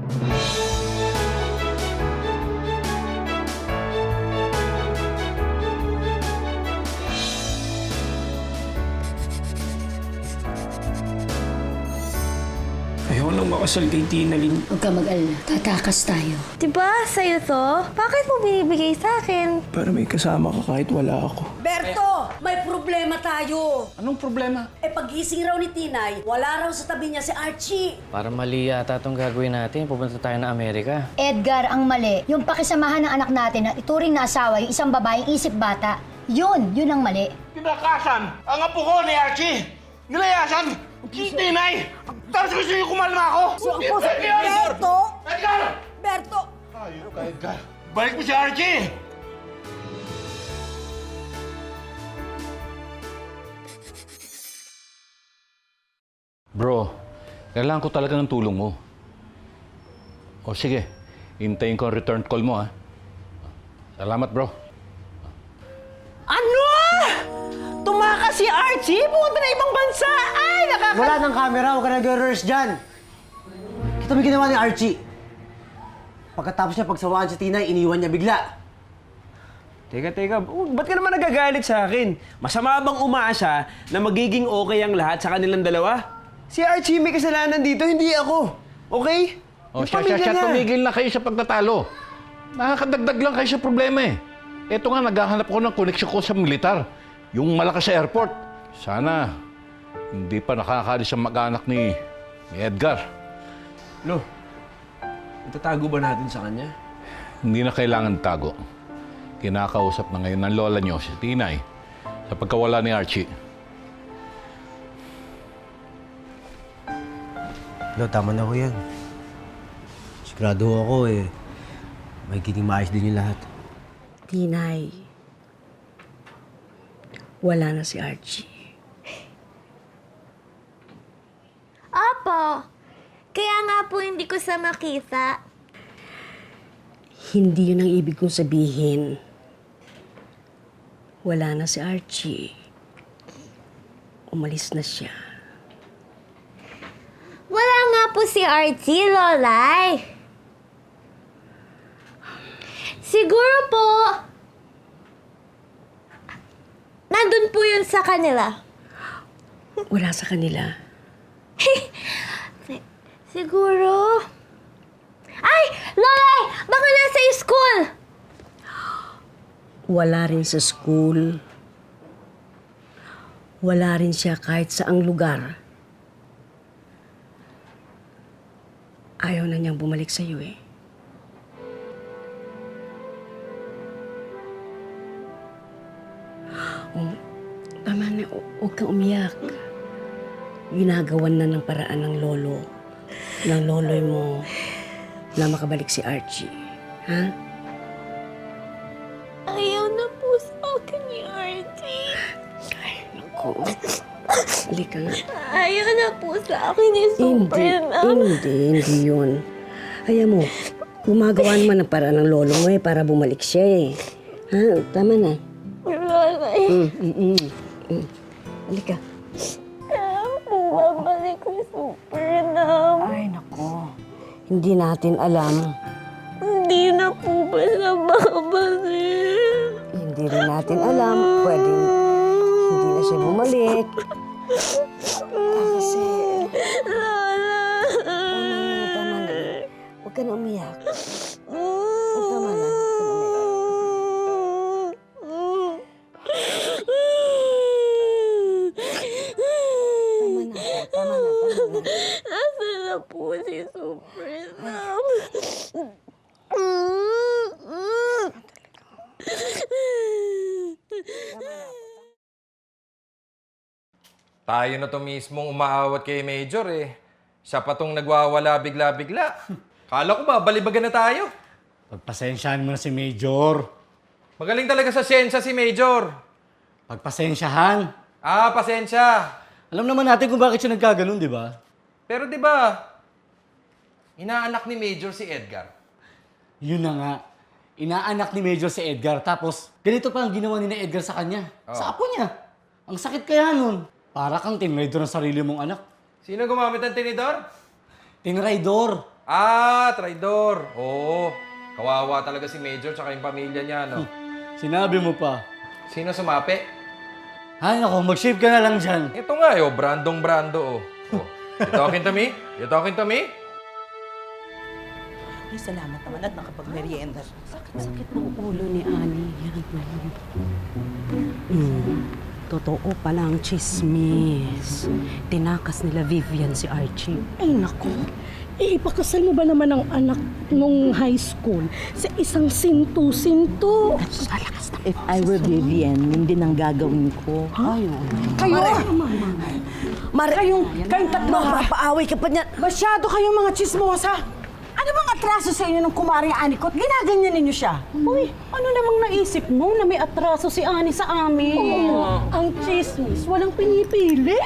Ayaw nang makasal kay Tina Lynn. Huwag ka mag-alala. Tatakas tayo. Diba, sa'yo to? Bakit mo binibigay sa akin? Para may kasama ka kahit wala ako. Berto, may problema tayo. Anong problema? Pagising raw ni Tinay, wala raw sa tabi niya si Archie. Para mali yata itong gagawin natin. Pupunta tayo na Amerika. Edgar, ang mali. Yung pakisamahan ng anak natin na ituring na asawa, yung isang babaeng isip bata. Yun ang mali. Tinakasan ang apo ko ni Archie. Nilayasan si Tinay. Tapos gusto niyo kumalma ako. Berto! Edgar! Berto! Ayun ka, Edgar. Balik mo si Archie! Bro, kailangan ko talaga ng tulong mo. O sige, hintayin ko ang return call mo, ha? Salamat, bro. Ano? Tumakas si Archie? Pumunta na ibang bansa! Ay, Wala ng camera, huwag ka nag-rehearse dyan. Kita mo ginawa ni Archie. Pagkatapos niya pagsawaan si Tinay, iniwan niya bigla. Teka, ba't ka naman nagagalit sa akin? Masama bang umasa na magiging okay ang lahat sa kanilang dalawa? Si Archie may kasalanan dito, hindi ako. Okay? O Yung siya, pamilya niya. tumigil na kayo sa pagtatalo. Nakakadagdag lang kayo sa problema eh. Eto nga, naghahanap ko ng koneksyon ko sa militar. Yung malakas sa airport. Sana, hindi pa nakakalis ang mag-anak ni Edgar. Lo, itatago ba natin sa kanya? Hindi na kailangan tago. Kinakausap na ngayon ng lola niyo, si Tinay, sa pagkawala ni Archie. No, tama na ho yan. Sigurado ako magiging maayos din yung lahat. Tinay, wala na si Archie. Apo, kaya nga po hindi ko siya makita. Hindi yun ang ibig kong sabihin. Wala na si Archie. Umalis na siya. Wala nga po si Archie, Lolay. Siguro po, nandun po yun sa kanila. Wala sa kanila. Siguro... Ay! Lolay! Baka nasa school! Wala rin sa school. Wala rin siya kahit saang lugar. Ayaw na niyang bumalik sa'yo eh. Oh, tama na, huwag kang umiyak. Ginagawan na ng paraan ng loloy mo, na makabalik si Archie. Ha? Ayaw na po sa akin ni Archie. Ay, naku. Halika nga. Ayaw na po sa akin ni Supernam. Hindi yun. Ayaw mo, gumagawa naman ng paraan ng lolo mo para bumalik siya eh. Ha? Tama na. Lolay. Halika. Kaya po babalik ni Supernam. Ay, naku. Hindi natin alam. Hindi na po ba siya babalik? Hindi rin natin alam. Pwedeng hindi na siya bumalik. Kasi... Lola. Tama na. Huwag ka na umiyak. Tama na. Huwag ka na umiyak. Tama na. Nasaan na po si Supernam? Tayo na to mismong umaawat kay Major eh. Siya pa tong nagwawala bigla-bigla. Kala ko ba, balibagan na tayo. Pagpasensyahan mo na si Major. Magaling talaga sa siyensya si Major. Pagpasensyahan. Ah, pasensya. Alam naman natin kung bakit siya nagkaganon, di ba? Pero di ba, inaanak ni Major si Edgar. Yun na nga. Inaanak ni Major si Edgar. Tapos, ganito pa ang ginawa ni na Edgar sa kanya. Sa apo niya. Ang sakit kaya nun. Para kang tinraidor ng sarili mong anak. Sino gumamit ng tinidor? Tinraidor. Ah, traidor. Oo. Kawawa talaga si Major tsaka yung pamilya niya, no? Sinabi mo pa. Sino sumapi? Ay, nako, mag-shave ka na lang dyan. Ito nga, brandong-brando, oh. You talking to me? You talking to me? Ay, salamat naman at nakapag-merienda siya. Sakit ng ulo ni Ani. Totoo pala ang chismis. Tinakas nila Vivian si Archie. Ay, nako. Ipakasal mo ba naman ang anak nung high school sa isang sintu-sintu? If I were Vivian, hindi nang gagawin ko. Kayo! Kayong tatlo, mapaaway ka pa niyan. Masyado kayong mga chismosa. Ano bang atraso sa inyo ng kumaring Anikot? Ginaganyan ninyo siya. Uy, ano namang naisip mo na may atraso si Ani sa amin? Ang chismis, walang pinipili.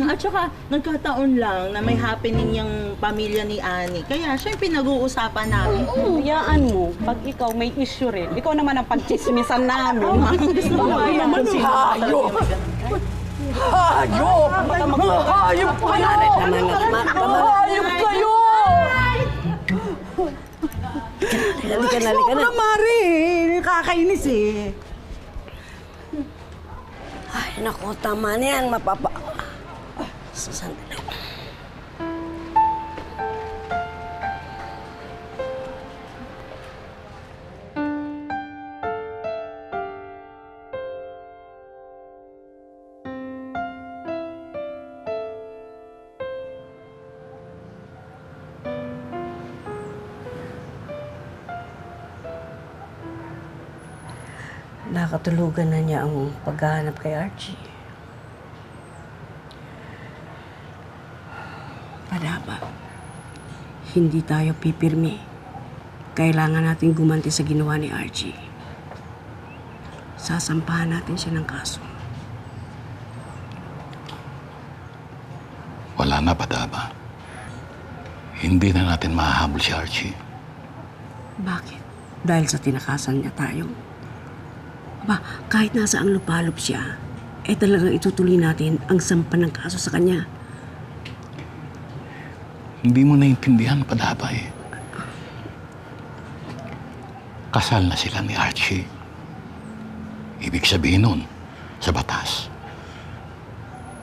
At saka, nagkataon lang na may happening yung pamilya ni Ani. Kaya siya yung pinag-uusapan namin. Hayaan mo, pag ikaw may issue rin, ikaw naman ang pagchismisan namin. Gusto mo ba naman sino? Hayop kayo! Hayop kayo! Halika na. Mari, nakakainis eh. Ay, naku, tama na yan, Sandali. Nakatulugan na niya ang paghahanap kay Archie. Padaba, hindi tayo pipirmi. Kailangan natin gumanti sa ginawa ni Archie. Sasampahan natin siya ng kaso. Wala na, Padaba. Hindi na natin mahahabol si Archie. Bakit? Dahil sa tinakasan niya tayo. Kahit nasa ang lupalop siya, talagang itutuloy natin ang sampan ng kaso sa kanya. Hindi mo naiintindihan, Padaba eh. Kasal na sila ni Archie. Ibig sabihin nun, sa batas,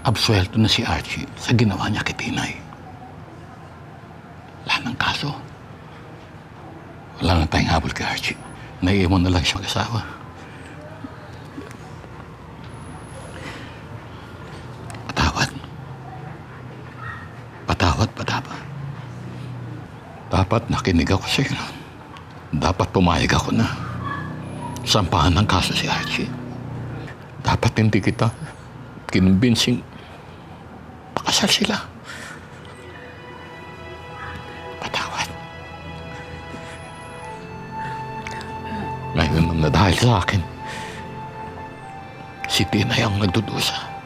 absuelto na si Archie sa ginawa niya kay Tinay. Wala ng kaso. Wala na tayong habol kay Archie. Naiiwan na lang siya mag-asawa. Patawad, Padaba. Dapat nakinig ako sa'yo nun. Dapat pumayag ako na sampahan ng kaso si Archie. Dapat hindi kita kinumbinsing pakasal sila. Patawad. Ngayon na dahil sa akin, si Tinay ang nagdudusa.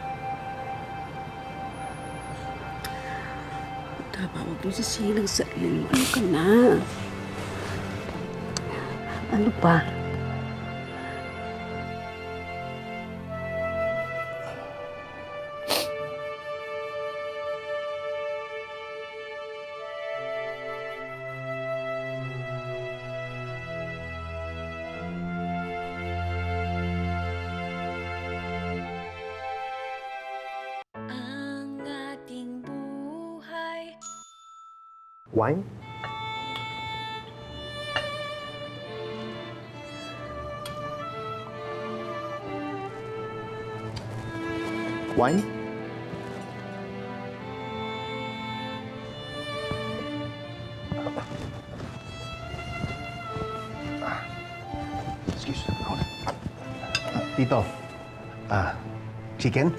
Huwag mo sisilang sa iyo. Ano ka na? Ano pa? Wine? Wine? Excuse me. Hold on. Tito. Chicken?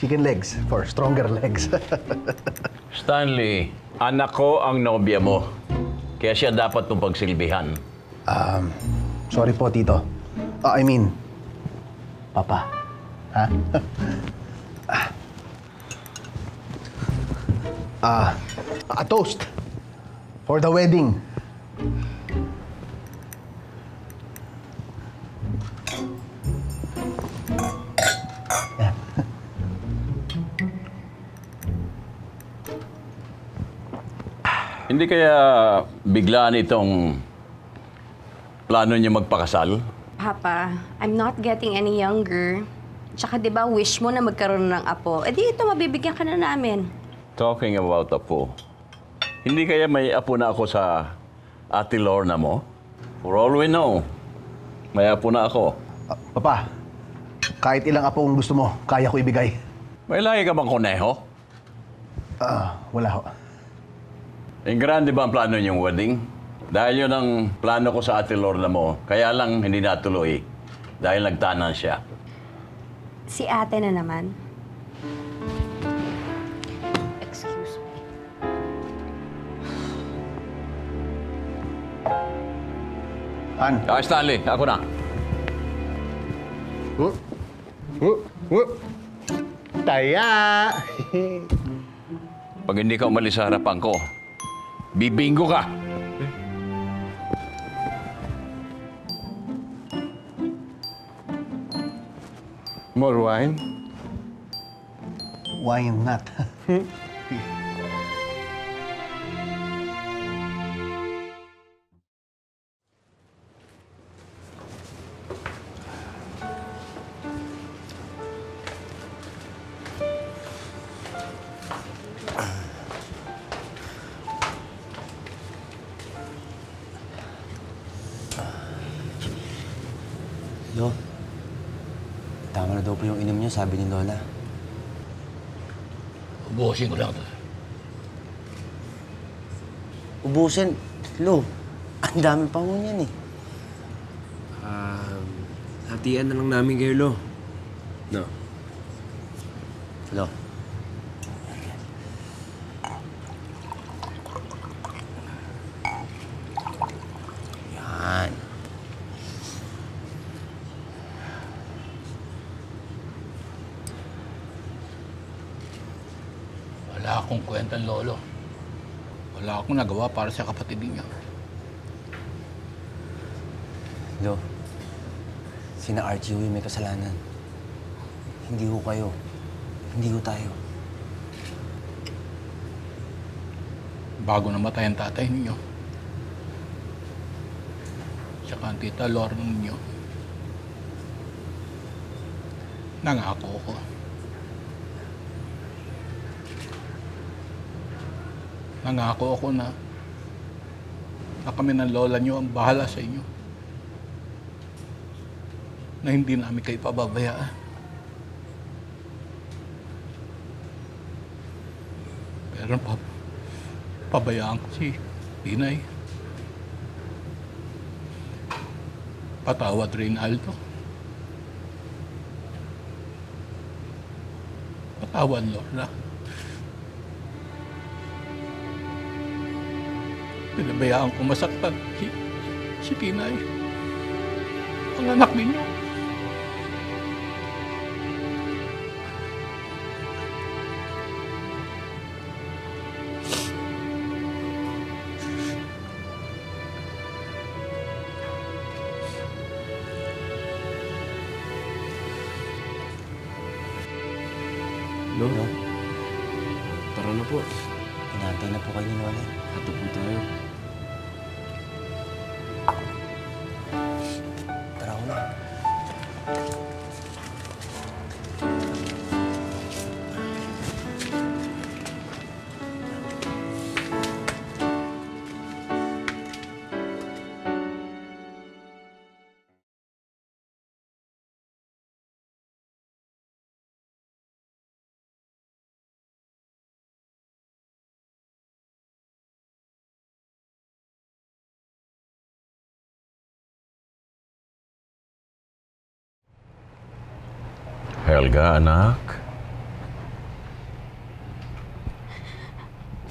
Chicken legs for stronger legs. Stanley, anak ko ang nobya mo. Kaya siya dapat mong pagsilbihan. Sorry po, Tito. I mean, Papa. Ha? A toast for the wedding. Hindi kaya biglaan itong plano niya magpakasal? Papa, I'm not getting any younger. Tsaka di ba wish mo na magkaroon ng apo? Eh di ito, mabibigyan ka na namin. Talking about apo, hindi kaya may apo na ako sa Ate Lorna mo? For all we know, may apo na ako. Papa, kahit ilang apo kung gusto mo, kaya ko ibigay. May lahi ka bang kuneho? Wala ho. Ang grande ba ang plano niyong wedding? Dahil yun ang plano ko sa Ate Lorna mo, kaya lang hindi natuloy. Dahil nagtanan siya. Si ate na naman. Excuse me. Stanley, ako na. Taya! Pag hindi ka umalis sa harapan ko, bibinggo ka. More wine? Wine not. Lo, tama na daw po yung inom niyo, sabi ni Lola. Ubusin ko lang ito. Ubusin? Lo, ang dami pa mo yan eh. Hatian na lang namin kayo, Lo. No. Lo. Yan. Wala akong kwentang lolo. Wala akong nagawa para sa kapatid niya. Lo, sina Archie ho yung may kasalanan. Hindi ho kayo. Hindi ho tayo. Bago namatay ang tatay ninyo. Tsaka ang tita Lorna ninyo. Nangako ko. Nangako ako na kami ng lola niyo ang bahala sa inyo. Na hindi namin kayo pababayaan. Pero pabayaan ko si Inay. Patawad, Reynaldo. Patawad, Lorna. Pinabayaan ko masaktan si Tinay. Ang anak ninyo. Lo, tara na po. Hinantay na po kayo ni Lola. Hato po tayo. Tara ko na. Helga, anak.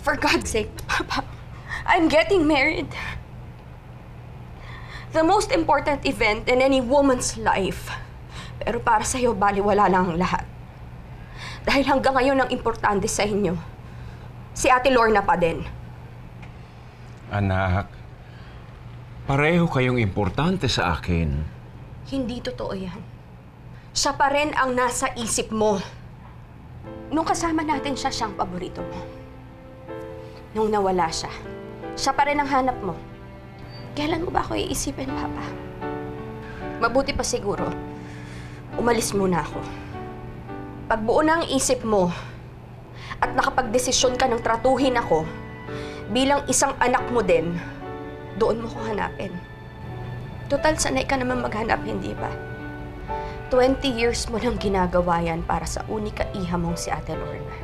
For God's sake, Papa, I'm getting married. The most important event in any woman's life. Pero para sa'yo, baliwala lang ang lahat. Dahil hanggang ngayon ang importante sa inyo, si Ate Lorna pa din. Anak, pareho kayong importante sa akin. Hindi totoo yan. Siya pa rin ang nasa isip mo. Nung kasama natin siya, siyang paborito mo. Nung nawala siya, Siya pa rin ang hanap mo. Kailan mo ba ako iisipin, Papa? Mabuti pa siguro, umalis muna ako. Pag buo na ang isip mo at nakapagdesisyon ka ng tratuhin ako bilang isang anak mo din, doon mo ko hanapin. Total, sanay ka naman maghanap, hindi ba? 20 years mo nang ginagawa yan para sa unika iha mong si Ate Lorna.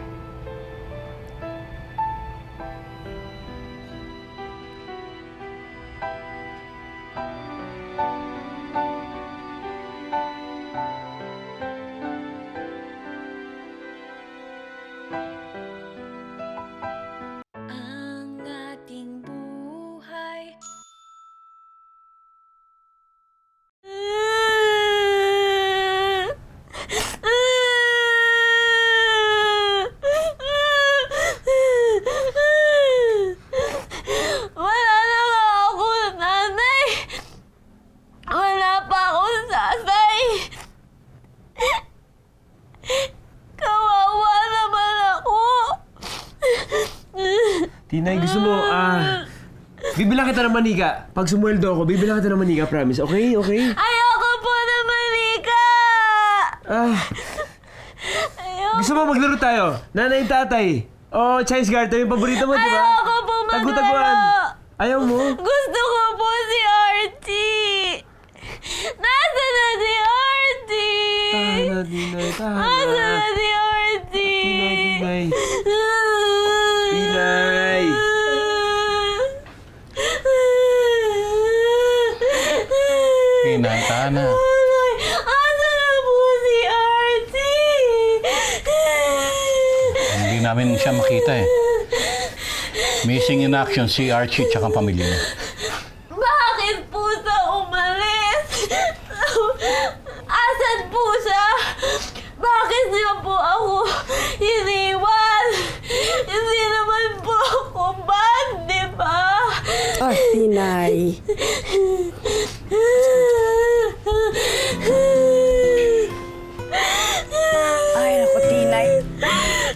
Ang ating buhay. Wala na nga ako nanay. Wala pa akong tatay. Kawawa naman ako. Tinay, gusto mo, bibilang kita ng manika. Pag sumweldo ako, bibilang kita ng manika, promise. Okay? Okay? Ayoko po na manika. Gusto mo maglaro tayo? Nanay, tatay. O, Chinese garter, yung paborito mo, di ba? Ayoko po maglaro. Tagutaguan. Ayaw mo? Gusto ko po si Archie. Nasaan na si Archie? Tahan na, Tinay, tahan na. Nasaan na si Archie? Tinay, Tinay. Tinay, tahan na. Nasaan na po si Archie? Hindi namin siya makita eh. Missing in action si Archie at ang pamilya niya. Bakit po siya umalis? Asan po siya? Bakit niya po ako iniwan? Hindi naman po ako bad, di ba? Oh, Tinay. Ay, naku, Tinay.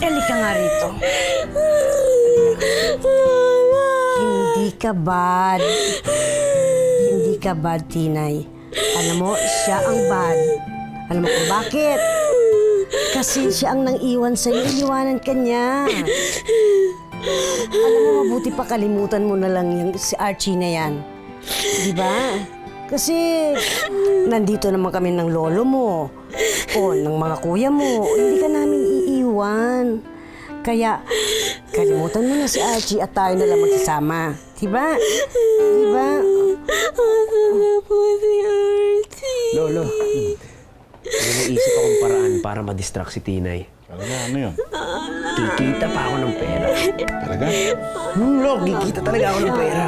Halika nga rito. Hindi ka bad. Hindi ka bad, Tinay. Alam mo, siya ang bad. Alam mo kung bakit? Kasi siya ang nang iwan sa'yo, iniwanan ka niya. Alam mo, mabuti pa kalimutan mo na lang yung si Archie na yan. Di ba? Kasi nandito naman kami ng lolo mo o ng mga kuya mo. Hindi ka namin iiwan. Kaya kalimutan mo na si Archie at tayo na lang magsasama. Di ba? Di ba? Nasaan na po si Archie? Lolo, may naisip akong paraan para ma-distract si Tinay. Talaga, ano yun? Kikita pa ako ng pera. Talaga? Lo, kikita talaga ako ng pera.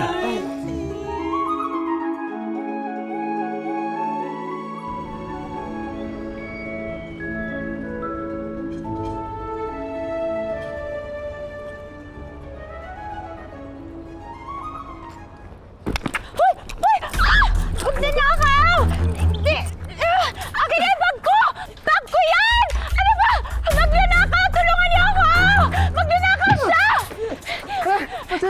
Huwag na nakaw! Hindi! Akin na yung bag ko! Bag ko yan! Ano ba? Magnanakaw! Tulungan niyo ako! Magnanakaw siya!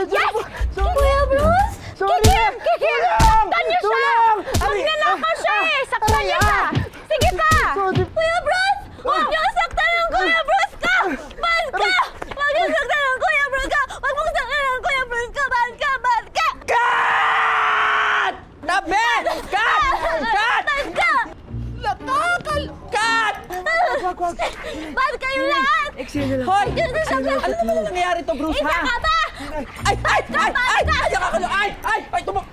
Yes! Kuya Bruce! Kikim! Kikim! Saktan niyo siya! Magnanakaw siya eh! Saktan niyo siya! Sige ka! Kuya Bruce! Huwag niyo saktan ng Kuya Bruce ka! Bad ka! Huwag niyo saktan ng Kuya Bruce ka! Huwag mong saktan ng Kuya Bruce ka! Bad ka! Bad ka! Tabi! Cut! Cut! Bad ka! Cut! Bad kayo lahat! Hoy! Ano naman nangyayari to, Bruce, Isa ha? ka ba? Ay! Ay! Ay! Ay! Nakakalo! Ay! Ay! Ay! Tumak!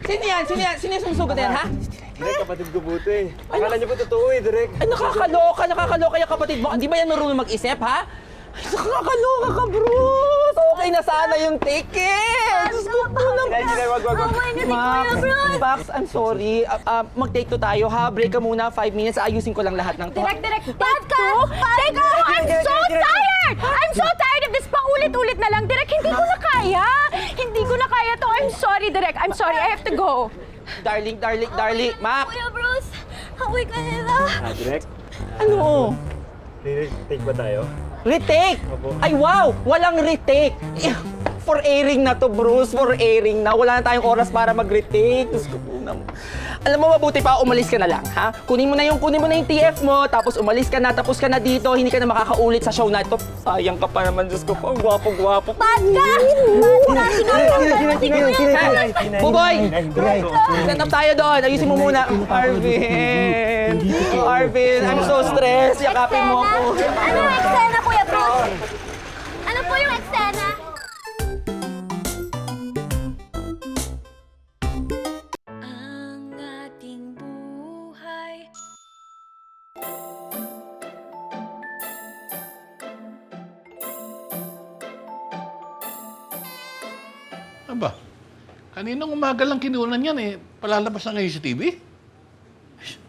Sino yan? Sino yan? Sino yung sumusugat yan, ha? Direk, kapatid ko buto eh. Akala niyo po totoo eh, Direk. Ay, nakakaloka yung kapatid mo. Di ba yan marunong mag-isip, ha? Ay, nakakaloka ka, Bruce! Okay na sana yung ticket! Diyos ko po naman! Max, I'm sorry. Mag-take to tayo, ha? Break ka muna, 5 minutes. Ayusin ko lang lahat ng to. Direk! Bad ka! Bad ka! I'm so tired! I'm so tired of this paulit-ulit na lang. Direk, hindi ko na kaya! Hindi ko na kaya to. I'm sorry, Direk. I'm sorry. I have to go. Darling, Max! Kuya Bruce, hawig ka nila. Direk, Ano? retake ba tayo? Retake! Ay, wow! Walang retake! For airing na to, Bruce. For airing na. Wala na tayong oras para mag-retake. Diyos ko po naman. Alam mo, mabuti pa, umalis ka na lang, ha? Kunin mo na yung TF mo, tapos umalis ka na, tapos ka na dito, hindi ka na makakaulit sa show na ito. Sayang ka pa naman, Diyos ko po. Ang gwapo-gwapo. Bata! Buboy! Set up tayo doon. Ayusin mo muna. Arvin! Arvin, I'm so stressed. Yakapin mo ako. Ano yung eksena, Kuya Bruce? Ano po yung eksena? Ang ating buhay. Aba, kaninang umaga lang kinunan yan eh. Palalabas na ngayon sa TV.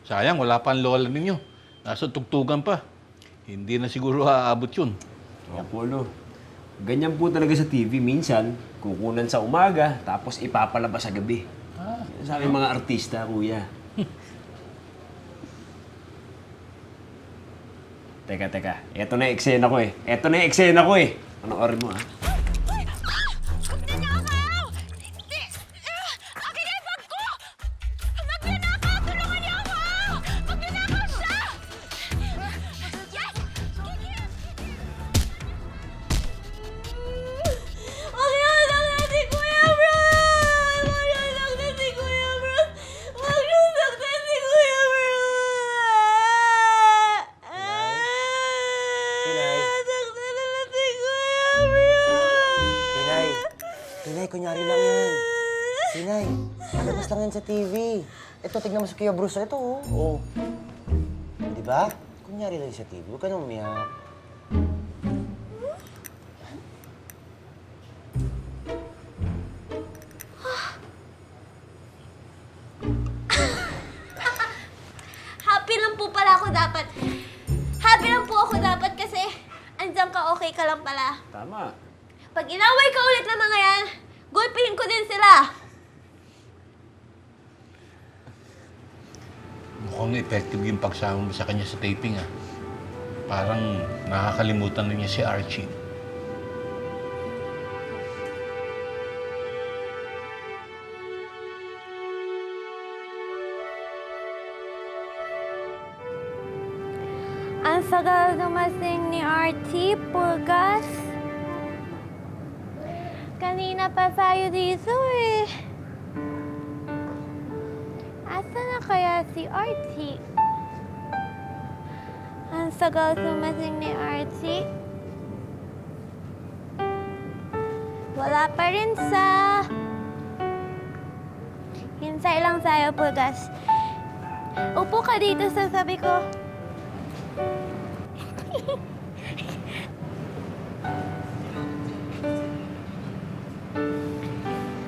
Sayang, wala pa ang lola ninyo. Nasa tugtugan pa. Hindi na siguro aabot yun. Apollo, ganyan po talaga sa TV. Minsan, kukunan sa umaga, tapos ipapalabas sa gabi. Sa aming mga artista, kuya. Teka. Eto na yung eksena ko eh. Panoorin mo, ha? Tinay, kunyari lang yan. Tinay, palabas lang yan sa TV. Ito, tignan mo si Kuya Bruce. Ito, oh. Di ba? Kunyari lang sa TV. Huwag ka nang umiyak. Happy lang po pala ako dapat. Happy lang po ako dapat kasi andyan ka, okay ka lang pala. Tama. Pag inaway ka ulit ng mga yan, gulpihin ko din sila. Mukhang effective yung pagsama mo sa kanya sa taping, ah. Parang nakakalimutan na niya si Archie. Ang sagal dumating ni Archie, Pulgas. Kanina pa tayo dito eh. Asa na kaya si Archie? Ang sagal dumating ni Archie. Wala pa rin sa... Hintay lang tayo, Pulgas. Upo ka dito sa sabi ko.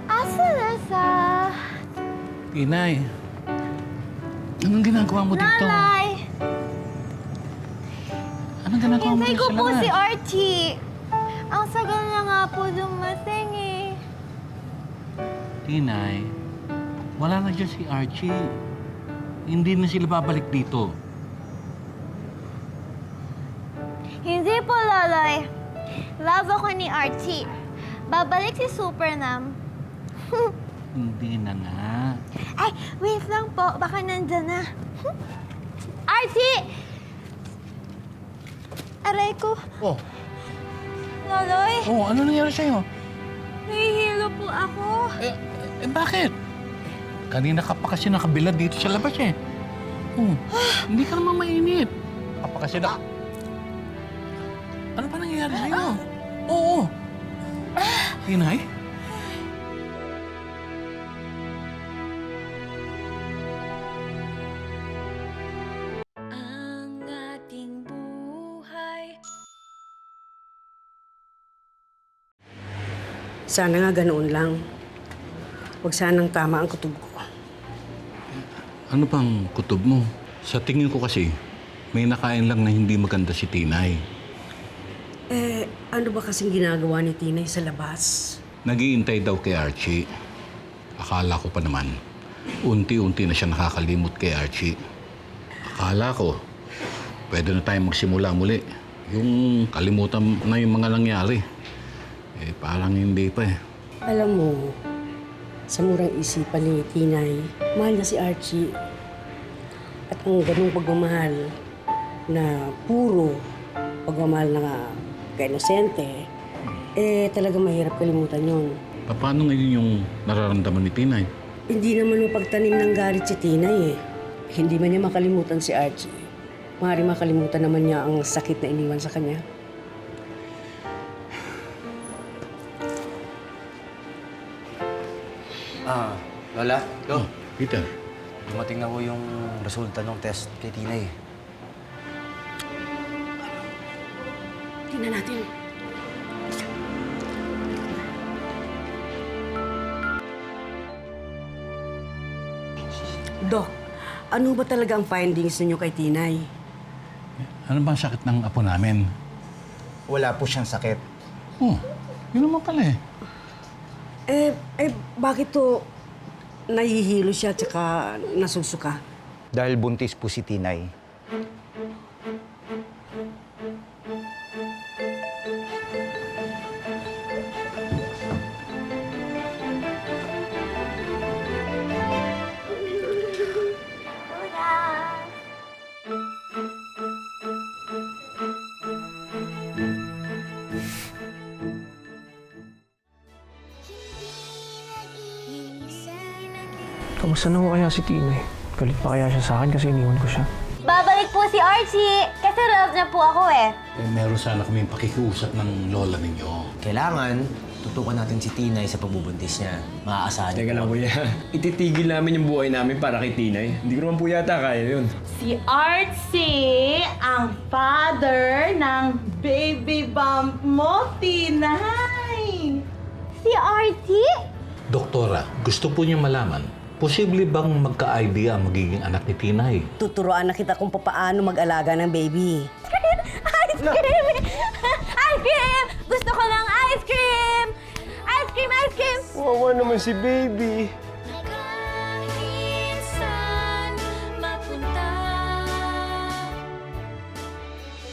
Asa na sa... Inay, anong ginagawa mo dito? Nanay! Anong ginagawa mo Hintay dito ko sa po labas? si Archie. Ang sagal na nga po dumating eh. Inay, wala na dyan si Archie. Hindi na sila babalik dito. Hindi po, Loloy. Love ako ni Archie. Babalik si Supernam. Hindi na nga. Ay, wait lang po. Baka nandyan na. Archie! Aray ko. Oh. Loloy, Oh, ano nangyari sa'yo? nahihilo po ako. Bakit? Kanina ka pa kasi nakabilad dito sa labas eh. Oh, hindi ka naman mainit. Ka pa kasi Ano pa nangyayari sa'yo? Oo. Inay? Ang ating buhay. Sana nga ganoon lang. Huwag sanang tama ang kutob ko. Ano bang kutob mo? Sa tingin ko kasi, may nakain lang na hindi maganda si Tinay. Ano ba kasing ginagawa ni Tinay sa labas? Nagiintay daw kay Archie. Akala ko pa naman, unti-unti na siya nakakalimot kay Archie. Akala ko, pwede na tayong magsimula muli. Yung kalimutan na yung mga nangyari. Parang hindi pa eh. Alam mo, sa murang isipan ni Tinay, mahal niya si Archie. At ang ganung pagmamahal na puro pagmamahal na ka-inosente, talaga mahirap kalimutan yun. Paano ngayon yung nararamdaman ni Tinay? Hindi naman mapagtanim ng galit si Tinay eh. Hindi man niya makalimutan si Archie. Maaaring makalimutan naman niya ang sakit na iniwan sa kanya. Lola? Peter. Dumating na ho yung resulta ng test kay Tinay. Tingnan natin. Dok, ano ba talaga ang findings ninyo kay Tinay? Ano ba ang sakit ng apo namin? Wala po siyang sakit. Yun naman pala eh. Bakit to nahihilo siya at saka nasusuka? Dahil buntis po si Tinay. Kamusta na ho kaya si Tinay? Galit pa kaya siya sa akin kasi iniwan ko siya? Babalik po si Archie. Kasi love niya po ako eh. Meron sana kaming pakikiusap ng lola ninyo. Kailangan, tutukan natin si Tinay sa pagbubuntis niya. Maaasahan niyo. Teka lang, kuya. Ititigil namin yung buhay namin para kay Tinay. Hindi ko naman po yata kaya yun. Si Archie, ang father ng baby bump mo, Tinay. Si Archie? Doktora, gusto po niyo malaman, posible bang magka-idea ang magiging anak ni Tinay? Tuturuan na kita kung paano mag-alaga ng baby. Ice cream! Ice cream! Gusto ko ng ice cream! Ice cream, ice cream! Wawa naman si baby.